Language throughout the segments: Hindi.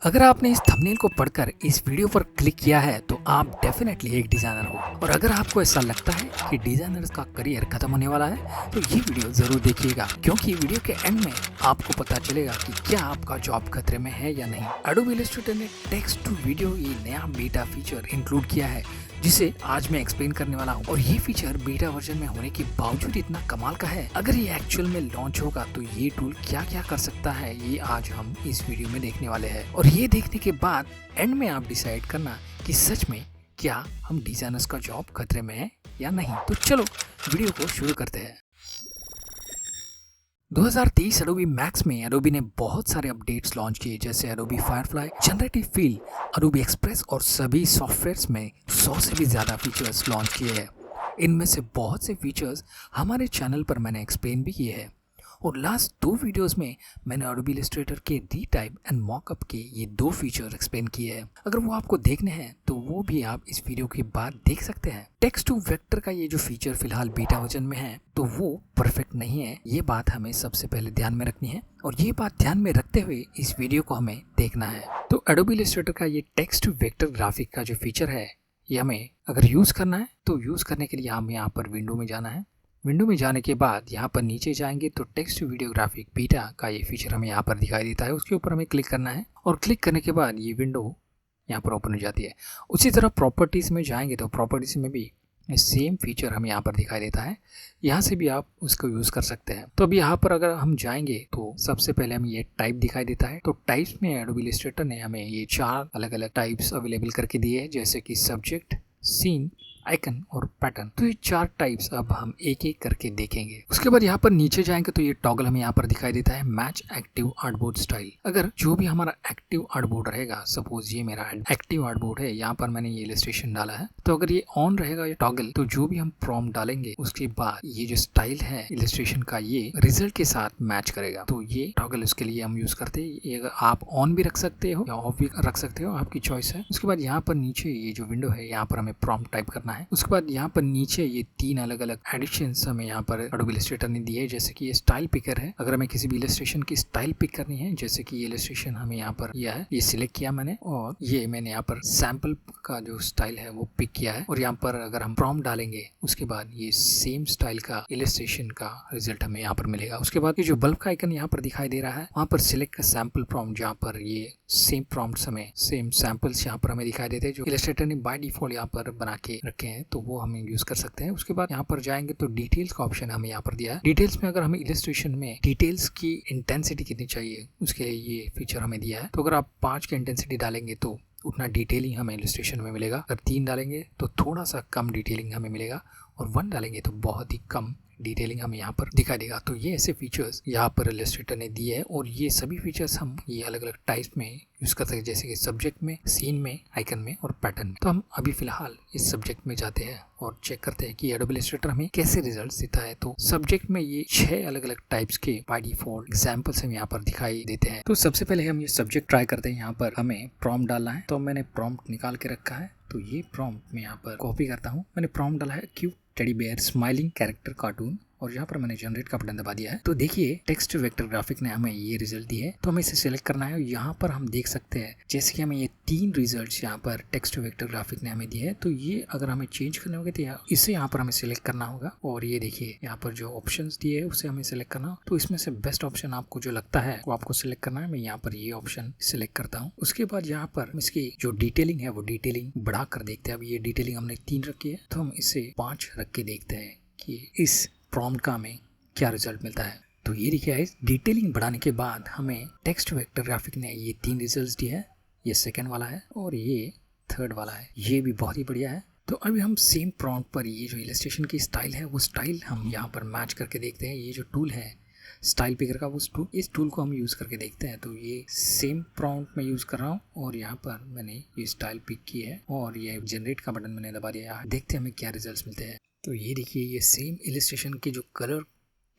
अगर आपने इस थंबनेल को पढ़कर इस वीडियो पर क्लिक किया है तो आप डेफिनेटली एक डिजाइनर हो। और अगर आपको ऐसा लगता है कि डिजाइनर का करियर खत्म होने वाला है तो ये वीडियो जरूर देखिएगा, क्योंकि वीडियो के एंड में आपको पता चलेगा कि क्या आपका जॉब खतरे में है या नहीं। एडोबी इलस्ट्रेटर ने टेक्स्ट टू वीडियो ये नया बीटा फीचर इंक्लूड किया है, जिसे आज मैं एक्सप्लेन करने वाला हूँ। और ये फीचर बीटा वर्जन में होने के बावजूद इतना कमाल का है। अगर ये एक्चुअल में लॉन्च होगा तो ये टूल क्या क्या कर सकता है, ये आज हम इस वीडियो में देखने वाले हैं। और ये देखने के बाद एंड में आप डिसाइड करना कि सच में क्या हम डिजाइनर्स का जॉब खतरे में है या नहीं। तो चलो वीडियो को शुरू करते हैं। 2023 एडोबी मैक्स में एडोबी ने बहुत सारे अपडेट्स लॉन्च किए, जैसे Adobe Firefly, generative feel, Adobe express और सभी सॉफ्टवेयर्स में 100 से भी ज़्यादा फीचर्स लॉन्च किए हैं। इनमें से बहुत से फीचर्स हमारे चैनल पर मैंने एक्सप्लेन भी किए हैं। और लास्ट 2 वीडियोस में मैंने एडोबी इलस्ट्रेटर के रीटाइप एंड मॉकअप के ये 2 फीचर एक्सप्लेन किए हैं। अगर वो आपको देखने हैं तो वो भी आप इस वीडियो के बाद देख सकते हैं। टेक्स्ट टू वेक्टर का ये जो फीचर फिलहाल बीटा वर्जन में है तो वो परफेक्ट नहीं है, ये बात हमें सबसे पहले ध्यान में रखनी है। और ये बात ध्यान में रखते हुए इस वीडियो को हमें देखना है। तो एडोबी इलस्ट्रेटर का ये टेक्स्ट टू वेक्टर ग्राफिक का जो फीचर है, ये हमें अगर यूज़ करना है तो यूज़ करने के लिए हमें यहाँ पर विंडो में जाना है। विंडो में जाने के बाद यहाँ पर नीचे जाएंगे तो text to video graphic beta का ये फीचर हमें यहाँ पर दिखाई देता है। उसके ऊपर हमें क्लिक करना है और क्लिक करने के बाद ये विंडो यहाँ पर ओपन हो जाती है। उसी तरह प्रॉपर्टीज़ में जाएंगे तो प्रॉपर्टीज़ में भी सेम फीचर हमें यहाँ पर दिखाई देता है। यहाँ से भी आप उसको यूज़ कर सकते हैं। तो अभी यहाँ पर अगर हम जाएंगे तो सबसे पहले हमें ये टाइप दिखाई देता है। तो टाइप्स में एडोबी इलस्ट्रेटर ने हमें ये 4 अलग अलग टाइप्स अवेलेबल करके दिए हैं, जैसे कि सब्जेक्ट, सीन, आइकन और पैटर्न। तो ये 4 टाइप्स अब हम एक एक करके देखेंगे। उसके बाद यहाँ पर नीचे जाएंगे तो ये टॉगल हमें यहाँ पर दिखाई देता है, मैच एक्टिव आर्टबोर्ड स्टाइल। अगर जो भी हमारा एक्टिव आर्टबोर्ड रहेगा, सपोज ये मेरा एक्टिव आर्टबोर्ड है, यहाँ पर मैंने ये इलस्ट्रेशन डाला है, तो अगर ये ऑन रहेगा ये टॉगल तो जो भी हम प्रॉम्प्ट डालेंगे उसके बाद ये जो स्टाइल है इलस्ट्रेशन का ये रिजल्ट के साथ मैच करेगा। तो ये टॉगल उसके लिए हम यूज करते हैं। ये आप ऑन भी रख सकते हो या ऑफ भी रख सकते हो, आपकी चॉइस है। उसके बाद यहाँ पर नीचे ये जो विंडो है, यहाँ पर हमें प्रॉम्प्ट टाइप करना है। उसके बाद यहाँ पर नीचे ये 3 अलग अलग एडिशंस हमें यहाँ पर एडोबी इलस्ट्रेटर ने दिए, जैसे कि ये स्टाइल पिकर है। अगर हमें किसी भी इलस्ट्रेशन की स्टाइल पिक करनी है, जैसे कि ये इलस्ट्रेशन हमें यहाँ पर किया है, ये सिलेक्ट किया मैंने और ये मैंने यहाँ पर सैंपल का जो स्टाइल है वो पिक किया है। और यहाँ पर अगर हम प्रॉम्प्ट डालेंगे उसके बाद ये सेम स्टाइल का इलस्ट्रेशन का रिजल्ट हमें यहाँ पर मिलेगा। उसके बाद ये जो बल्ब का आइकन यहाँ पर दिखाई दे रहा है, वहाँ पर सिलेक्ट का सैंपल प्रॉम्प्ट, जहाँ पर ये सेम प्रॉम्प्ट्स हमें सेम सैंपल्स यहाँ पर हमें दिखाई देते हैं जो इलस्ट्रेटर ने बाय डिफॉल्ट यहाँ पर बना के रखे हैं, तो वो हमें यूज कर सकते हैं। उसके बाद यहाँ पर जाएंगे तो डिटेल्स का ऑप्शन हमें यहाँ पर दिया है। डिटेल्स में अगर हमें इलस्ट्रेशन में डिटेल्स की इंटेंसिटी कितनी चाहिए उसके लिए ये फीचर हमें दिया है। तो अगर आप 5 की इंटेंसिटी डालेंगे तो उतना डिटेलिंग हमें इलस्ट्रेशन में मिलेगा। अगर 3 डालेंगे तो थोड़ा सा कम डिटेलिंग हमें मिलेगा और 1 डालेंगे तो बहुत ही कम डिटेलिंग हमें यहाँ पर दिखाई देगा। तो ये ऐसे फीचर्स यहाँ पर इलस्ट्रेटर ने दिए हैं और ये सभी फीचर्स हम ये अलग अलग टाइप्स में यूज कर सकते हैं, जैसे कि सब्जेक्ट में, सीन में, आइकन में और पैटर्न में। तो हम अभी फिलहाल इस सब्जेक्ट में जाते हैं और चेक करते हैं कि एडोबी इलस्ट्रेटर हमें कैसे रिजल्ट देता है। तो सब्जेक्ट में ये 6 अलग अलग टाइप्स के बाय डिफॉल्ट एग्जाम्पल्स हमें यहाँ पर दिखाई देते हैं। तो सबसे पहले हम ये सब्जेक्ट ट्राई करते हैं। यहाँ पर हमें प्रॉम्प्ट डालना है, तो मैंने प्रॉम्प्ट निकाल के रखा है। तो ये प्रॉम्प्ट मैं यहाँ पर कॉपी करता हूँ। मैंने प्रॉम्प्ट डाला है cute teddy bear smiling character cartoon और यहाँ पर मैंने जनरेट का बटन दबा दिया है। तो देखिए टेक्स्ट वेक्टर ग्राफिक ने हमें ये रिजल्ट दिए है। तो हमें इसे सिलेक्ट करना है और यहाँ पर हम देख सकते हैं जैसे कि हमें ये 3 रिजल्ट्स यहाँ पर टेक्स्ट वेक्टर ग्राफिक ने हमें दिए है। तो ये अगर हमें चेंज करने होंगे तो इसे यहाँ पर हमें सिलेक्ट करना होगा और ये देखिए यहाँ पर जो ऑप्शन दिए है उसे हमें सिलेक्ट करना। तो इसमें से बेस्ट ऑप्शन आपको जो लगता है वो आपको सिलेक्ट करना है। मैं यहाँ पर ये ऑप्शन सिलेक्ट करता हूँ। उसके बाद यहाँ पर इसकी जो डिटेलिंग है वो डिटेलिंग बढ़ा कर देखते हैं। अब ये डिटेलिंग हमने 3 रखी है तो हम इसे 5 रख के देखते हैं कि इस प्रॉम्प्ट का हमें क्या रिजल्ट मिलता है। तो ये देखिए गाइस, डिटेलिंग बढ़ाने के बाद हमें टेक्स्ट वेक्टर ग्राफिक ने ये 3 रिजल्ट्स दिए है। ये सेकंड वाला है और ये थर्ड वाला है। ये भी बहुत ही बढ़िया है। तो अभी हम सेम प्रॉम्प्ट पर ये जो इलस्ट्रेशन की स्टाइल है वो स्टाइल हम यहाँ पर मैच करके देखते हैं। ये जो टूल है स्टाइल पिकर का, वो इस टूल को हम यूज़ करके देखते हैं। तो ये सेम प्रॉम्प्ट में यूज़ कर रहा हूँ और यहाँ पर मैंने ये स्टाइल पिक की है और ये जनरेट का बटन मैंने दबा दिया है। देखते हैं हमें क्या रिजल्ट मिलते हैं। तो ये देखिए, ये सेम इलस्ट्रेशन की जो कलर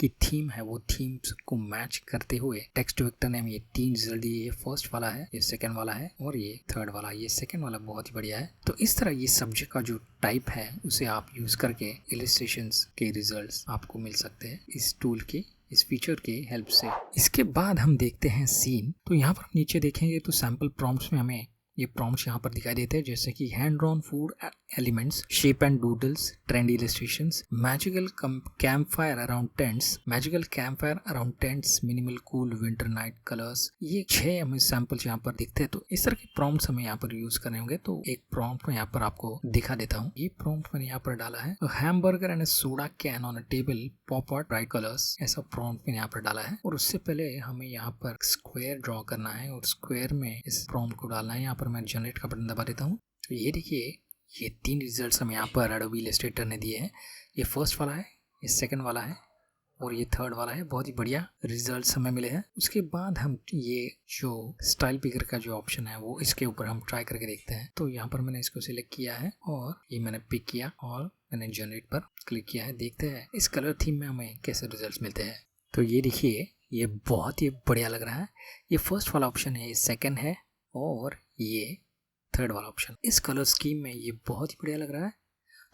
की थीम है वो थीम्स को मैच करते हुए टेक्स्ट वेक्टर ने हमें ये 3 रिजल्ट दिए। ये फर्स्ट वाला है, ये सेकंड वाला है और ये थर्ड वाला। ये सेकंड वाला बहुत ही बढ़िया है। तो इस तरह ये सब्जेक्ट का जो टाइप है उसे आप यूज करके इलस्ट्रेशंस के रिजल्ट्स आपको मिल सकते हैं इस टूल के इस फीचर के हेल्प से। इसके बाद हम देखते हैं सीन। तो यहाँ पर नीचे देखेंगे तो सैम्पल प्रॉम्प्ट्स में हमें ये प्रॉम्प्ट्स यहाँ पर दिखाई देते हैं, जैसे कि hand drawn food elements, shape and doodles, trend illustrations, magical camp fire around tents, magical camp fire around tents, minimal cool winter night colours. ये 6 हमें सैंपल्स यहाँ पर दिखते हैं। तो इस तरह के प्रॉम्प्ट्स हमें यहाँ पर यूज करने होंगे। तो एक प्रॉम्प्ट मैं यहाँ पर आपको दिखा देता हूँ। ये प्रॉम्प्ट मैंने यहाँ पर डाला है, hamburger and soda can on a table, pop out bright colours, ऐसा प्रॉम्प्ट मैंने यहाँ पर डाला है। और उससे पहले हमें यहाँ पर स्क्वायर ड्रॉ करना है और स्क्वायर में इस प्रॉम्प्ट को डालना है। यहाँ पर मैं जनरेट का बटन दबा देता हूँ। तो ये देखिए, ये 3 रिजल्ट्स हमें यहाँ पर एडोबी इलस्ट्रेटर ने दिए हैं। ये फर्स्ट वाला है, ये सेकंड वाला है और ये थर्ड वाला है। बहुत ही बढ़िया रिजल्ट्स हमें मिले हैं। उसके बाद हम ये जो स्टाइल पिकर का जो ऑप्शन है वो इसके ऊपर हम ट्राई करके देखते हैं। तो यहाँ पर मैंने इसको सिलेक्ट किया है और ये मैंने पिक किया और मैंने जनरेट पर क्लिक किया है। देखते हैं इस कलर थीम में हमें कैसे रिजल्ट मिलते हैं। तो ये देखिए, ये बहुत ही बढ़िया लग रहा है। ये फर्स्ट वाला ऑप्शन है, ये सेकेंड है और ये थर्ड वाला ऑप्शन। इस कलर स्कीम में ये बहुत ही बढ़िया लग रहा है।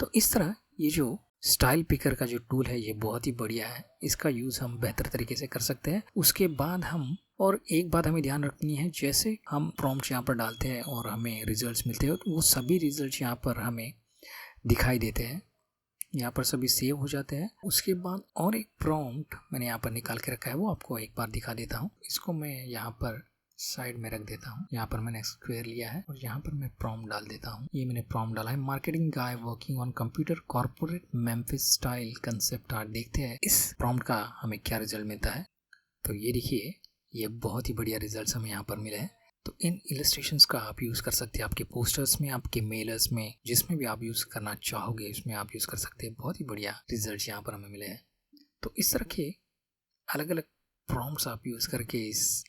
तो इस तरह ये जो स्टाइल पिकर का जो टूल है ये बहुत ही बढ़िया है। इसका यूज़ हम बेहतर तरीके से कर सकते हैं। उसके बाद हम और एक बात हमें ध्यान रखनी है, जैसे हम प्रॉम्प्ट यहाँ पर डालते हैं और हमें रिजल्ट्स मिलते हैं तो वो सभी रिजल्ट्स यहाँ पर हमें दिखाई देते हैं, यहाँ पर सभी सेव हो जाते हैं। उसके बाद और एक प्रॉम्प्ट मैंने यहाँ पर निकाल के रखा है, वो आपको एक बार दिखा देता हूँ। इसको मैं यहाँ पर साइड में रख देता हूँ। यहाँ पर मैंने स्क्वायर लिया है और यहाँ पर मैं प्रॉम्प्ट डाल देता हूँ। ये मैंने प्रॉम्प्ट डाला है, marketing guy working on computer corporate Memphis style concept art. देखते हैं इस प्रॉम्प्ट का हमें क्या रिजल्ट मिलता है। तो ये देखिए, ये बहुत ही बढ़िया रिजल्ट्स हमें यहाँ पर मिले हैं। तो इन इलस्ट्रेशंस का आप यूज़ कर सकते हैं आपके पोस्टर्स में, आपके मेलर्स में, जिसमें भी आप यूज़ करना चाहोगे उसमें आप यूज़ कर सकते हैं। बहुत ही बढ़िया रिजल्ट्स यहाँ पर हमें मिले हैं। तो इस तरह के अलग अलग प्रॉम्प्ट्स आप यूज़ करके इस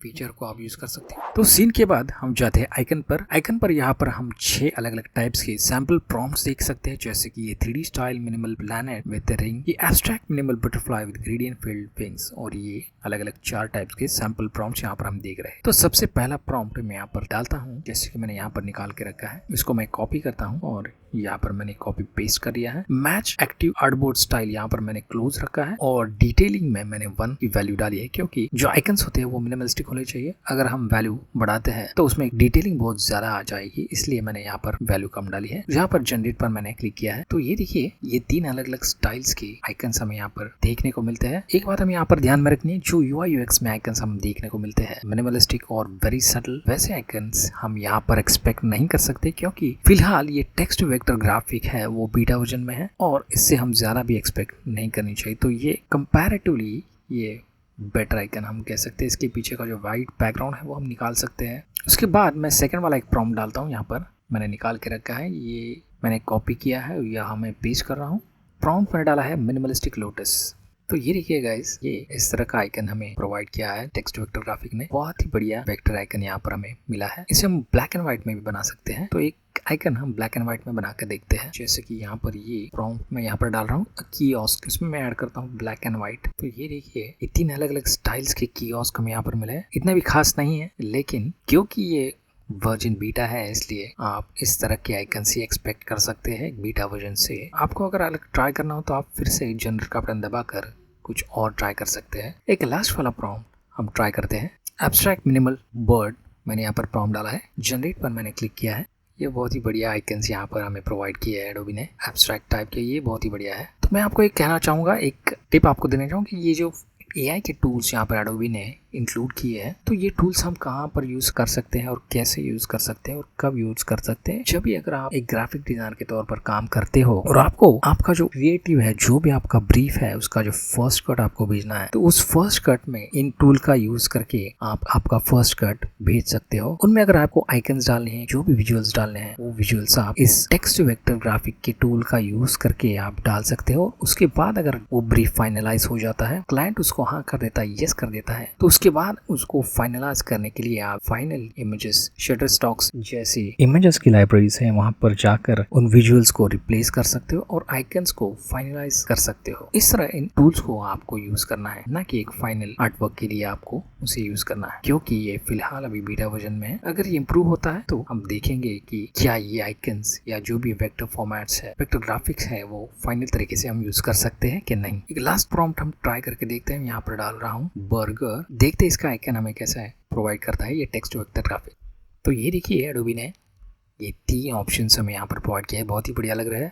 फीचर को आप यूज कर सकते हैं। तो सीन के बाद हम जाते हैं आइकन पर। आइकन पर यहाँ पर हम 6 अलग अलग टाइप्स के सैंपल प्रॉम्प्ट्स देख सकते हैं, जैसे कि ये 3D style minimal planet with ring, ये abstract minimal butterfly with gradient field wings, और ये अलग अलग 4 टाइप्स के सैंपल प्रॉम्प्ट्स यहाँ पर हम देख रहे हैं। तो सबसे पहला प्रॉम्प्ट मैं यहाँ पर डालता हूँ, जैसे कि मैंने यहाँ पर निकाल के रखा है। इसको मैं कॉपी करता हूँ और यहाँ पर मैंने कॉपी पेस्ट कर दिया है। मैच एक्टिव आर्टबोर्ड स्टाइल यहाँ पर मैंने क्लोज रखा है और डिटेलिंग में मैंने 1 की वैल्यू डाली है, क्योंकि जो आइकन्स होते हैं वो मिनिमलिस्टिक होने चाहिए। अगर हम वैल्यू बढ़ाते हैं तो उसमें डिटेलिंग बहुत ज्यादा आ जाएगी, इसलिए मैंने यहाँ पर वैल्यू कम डाली है। यहाँ पर जनरेट पर मैंने क्लिक किया है। तो ये देखिए, ये 3 अलग अलग स्टाइल्स के आइकन्स हमें यहाँ पर देखने को मिलते हैं। एक बात हमें यहाँ पर ध्यान में रखनी है, जो UI UX में आइकन्स हम देखने को मिलते हैं मिनिमलिस्टिक और वेरी सटल, वैसे आइकन्स हम यहाँ पर एक्सपेक्ट नहीं कर सकते, क्योंकि फिलहाल ये टेक्स्ट वेक्टर ग्राफिक है वो बीटा वर्जन में है और इससे हम ज्यादा भी एक्सपेक्ट नहीं करनी चाहिए। तो ये कंपैरेटिवली ये बेटर आइकन हम कह सकते हैं। इसके पीछे का जो वाइट बैकग्राउंड है वो हम निकाल सकते हैं। उसके बाद मैं सेकंड वाला एक प्रॉम्प्ट डालता हूँ। यहाँ पर मैंने निकाल के रखा है, ये मैंने कॉपी किया है, यहाँ मैं पेस्ट कर रहा हूँ। प्रॉम्प्ट मैंने डाला है मिनिमलिस्टिक लोटस। तो ये देखिए गाइस, ये इस तरह का आइकन हमें प्रोवाइड किया है टेक्स्ट वेक्टर ग्राफिक ने। बहुत ही बढ़िया वेक्टर आइकन यहाँ पर हमें मिला है। इसे हम ब्लैक एंड व्हाइट में भी बना सकते हैं। तो एक आइकन हम ब्लैक एंड व्हाइट में बना के देखते हैं, जैसे कि यहाँ पर ये प्रॉम्प्ट मैं यहाँ पर डाल रहा हूँ कियोस्क, इसमें मैं ऐड करता हूँ ब्लैक एंड व्हाइट। तो ये देखिए, ये 3 अलग अलग स्टाइल्स के कियोस्क हमें यहाँ पर मिले हैं। इतना भी खास नहीं है, लेकिन क्योंकि ये वर्जन बीटा है इसलिए आप इस तरह के आइकन से एक्सपेक्ट कर सकते हैं बीटा वर्जन से। आपको अगर अलग ट्राई करना हो तो आप फिर से जनरेट का बटन दबाकर कुछ और ट्राई कर सकते हैं। एक लास्ट वाला प्रॉम्प्ट हम ट्राई करते हैं, एब्स्ट्रैक्ट मिनिमल बर्ड। मैंने यहाँ पर प्रॉम्प्ट डाला है, जनरेट पर मैंने क्लिक किया है। ये बहुत ही बढ़िया आइकन्स यहाँ पर हमें प्रोवाइड किया है एडोबी ने, एब्स्ट्रैक्ट टाइप के, ये बहुत ही बढ़िया है। तो मैं आपको एक कहना चाहूँगा, एक टिप आपको देना चाहूँ कि ये जो AI के टूल्स यहाँ पर एडोबी ने इंक्लूड किए हैं, तो ये टूल्स हम कहाँ पर यूज़ कर सकते हैं और कैसे यूज़ कर सकते हैं और कब यूज़ कर सकते हैं। जब भी अगर आप एक ग्राफिक डिजाइनर के तौर पर काम करते हो और आपको आपका जो क्रिएटिव है, जो भी आपका ब्रीफ है, उसका जो फर्स्ट कट आपको भेजना है, तो उस फर्स्ट कट में इन टूल का यूज़ करके आप आपका फर्स्ट कट भेज सकते हो। उनमें अगर आपको आइकन्स डालने हैं, जो भी विजुअल्स डालने हैं, वो विजुअल्स आप इस टेक्स्ट वेक्टर ग्राफिक के टूल का यूज़ करके आप डाल सकते हो। उसके बाद अगर वो ब्रीफ फाइनलाइज हो जाता है, क्लाइंट उसको हाँ कर देता है, यस कर देता है, तो उसके उसके बाद उसको फाइनलाइज करने के लिए आप फाइनल इमेजेस, शटरस्टॉक्स जैसी इमेजेस की लाइब्रेरीज है, वहां पर जाकर उन विजुअल्स को रिप्लेस कर सकते हो और आइकन्स को फाइनलाइज कर सकते हो। इस तरह इन टूल्स को आपको यूज करना है, ना कि एक फाइनल आर्टवर्क के लिए आपको उसे यूज करना है, क्योंकि ये फिलहाल अभी बीटा वर्जन में है। अगर ये इंप्रूव होता है तो हम देखेंगे कि क्या ये आइकन्स या जो भी वेक्टर फॉर्मेट्स है, वेक्टर ग्राफिक्स है, वो फाइनल तरीके से हम यूज कर सकते हैं कि नहीं। एक लास्ट प्रॉम्प्ट हम ट्राई करके देखते हैं। यहाँ पर डाल रहा हूँ बर्गर, देखते हैं इसका आइकन हमें कैसा है प्रोवाइड करता है ये टेक्स्ट वेक्टर ग्राफिक। तो ये देखिए एडोबी ने ये 3 ऑप्शंस हमें यहाँ पर प्रोवाइड किया है। बहुत ही बढ़िया लग रहा है,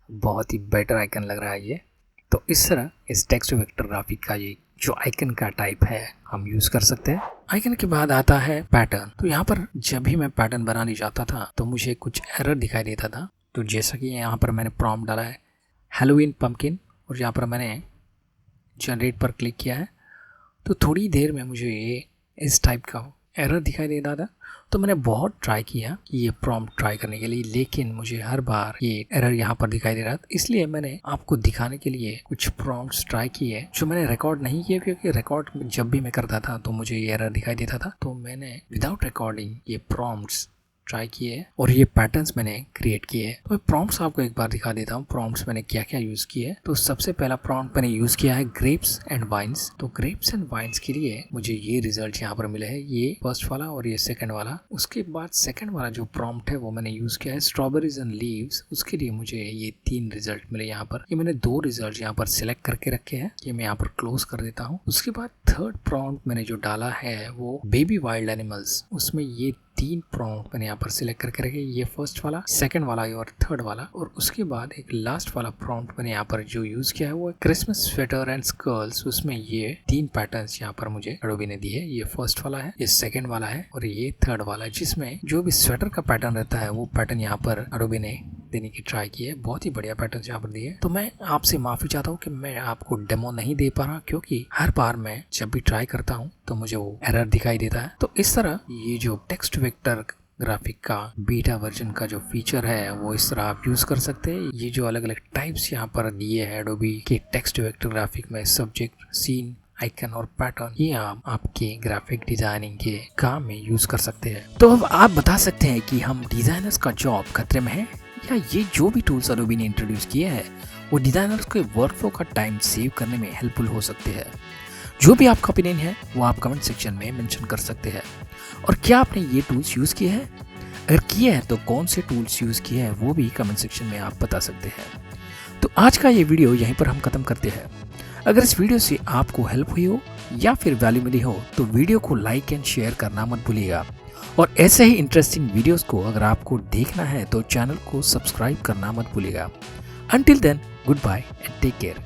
बहुत ही बेटर आइकन लग रहा है ये। तो इस तरह इस टेक्स्ट वेक्टर ग्राफिक का ये जो आइकन का टाइप है हम यूज कर सकते हैं। आइकन के बाद आता है पैटर्न। तो यहाँ पर जब भी मैं पैटर्न बनाने जाता था तो मुझे कुछ एरर दिखाई देता था। तो जैसा कि यहाँ पर मैंने प्रॉम्प्ट डाला है हैलोवीन पम्पकिन और यहाँ पर मैंने जनरेट पर क्लिक किया है, तो थोड़ी देर में मुझे ये इस टाइप का एरर दिखाई दे रहा था। तो मैंने बहुत ट्राई किया कि ये प्रॉम्प्ट ट्राई करने के लिए, लेकिन मुझे हर बार ये एरर यहाँ पर दिखाई दे रहा था। इसलिए मैंने आपको दिखाने के लिए कुछ प्रॉम्प्ट्स ट्राई किए जो मैंने रिकॉर्ड नहीं किए, क्योंकि रिकॉर्ड जब भी मैं करता था तो मुझे ये एरर दिखाई देता था। तो मैंने विदाउट रिकॉर्डिंग ये प्रॉम्प्ट्स ट्राई किए और ये पैटर्न्स मैंने क्रिएट किए। तो प्रॉम्प्ट्स आपको एक बार दिखा देता हूँ प्रॉम्प्ट्स मैंने क्या क्या यूज़ किए। तो सबसे पहला प्रॉम्प्ट मैंने यूज़ किया है ग्रेप्स एंड वाइन्स। तो ग्रेप्स एंड वाइन्स के लिए मुझे ये रिजल्ट यहाँ पर मिले हैं, ये फर्स्ट वाला और ये सेकंड वाला। उसके बाद सेकंड वाला जो प्रॉम्प्ट है वो मैंने यूज़ किया है स्ट्रॉबेरीज एंड लीव्स। उसके लिए मुझे ये 3 रिजल्ट मिले यहाँ पर। ये मैंने 2 रिजल्ट यहाँ पर सिलेक्ट करके रखे हैं, ये मैं यहाँ पर क्लोज कर देता हूँ। उसके बाद थर्ड प्रॉम्प्ट मैंने जो डाला है वो बेबी वाइल्ड एनिमल्स। उसमें ये 3 प्रॉम्प्ट मैंने यहाँ पर सिलेक्ट करके रखे, ये फर्स्ट वाला, सेकंड वाला और थर्ड वाला। और उसके बाद एक लास्ट वाला प्रॉम्प्ट मैंने यहाँ पर जो यूज किया है वो क्रिसमस स्वेटर एंड स्कर्ल्स। उसमें ये 3 पैटर्न्स यहाँ पर मुझे एडोबी ने दिए। ये फर्स्ट वाला है, ये सेकंड वाला है और ये थर्ड वाला है, जिसमें जो भी स्वेटर का पैटर्न रहता है वो पैटर्न यहाँ पर एडोबी ने देने की ट्राई की है। बहुत ही बढ़िया पैटर्न यहाँ पर दिए। तो मैं आपसे माफी चाहता हूँ कि मैं आपको डेमो नहीं दे पा रहा, क्योंकि हर बार मैं जब भी ट्राई करता हूँ तो मुझे वो एरर दिखाई देता है। तो इस तरह ये जो टेक्स्ट वेक्टर ग्राफिक का बीटा वर्जन का जो फीचर है वो इस तरह आप यूज कर सकते हैं। ये जो अलग अलग टाइप्स यहाँ पर दिए हैं एडोबी के टेक्स्ट वेक्टर ग्राफिक में, सब्जेक्ट, सीन, आइकन और पैटर्न, ये आप आपके ग्राफिक डिजाइनिंग के काम में यूज कर सकते हैं। तो अब आप बता सकते हैं कि हम डिजाइनर्स का जॉब खतरे में है, या ये जो भी टूल्स एडोबी ने इंट्रोड्यूस किए हैं वो डिजाइनर्स के वर्कफ्लो का टाइम सेव करने में हेल्पफुल हो सकते हैं। जो भी आपका ओपिनियन है वो आप कमेंट सेक्शन में मेंशन कर सकते हैं। और क्या आपने ये टूल्स यूज किए हैं? अगर किए हैं तो कौन से टूल्स यूज किए हैं वो भी कमेंट सेक्शन में आप बता सकते हैं। तो आज का ये वीडियो यहीं पर हम खत्म करते हैं। अगर इस वीडियो से आपको हेल्प हुई हो या फिर वैल्यू मिली हो तो वीडियो को लाइक एंड शेयर करना मत भूलिएगा। और ऐसे ही इंटरेस्टिंग वीडियोस को अगर आपको देखना है तो चैनल को सब्सक्राइब करना मत भूलिएगा। Until then, goodbye and take care.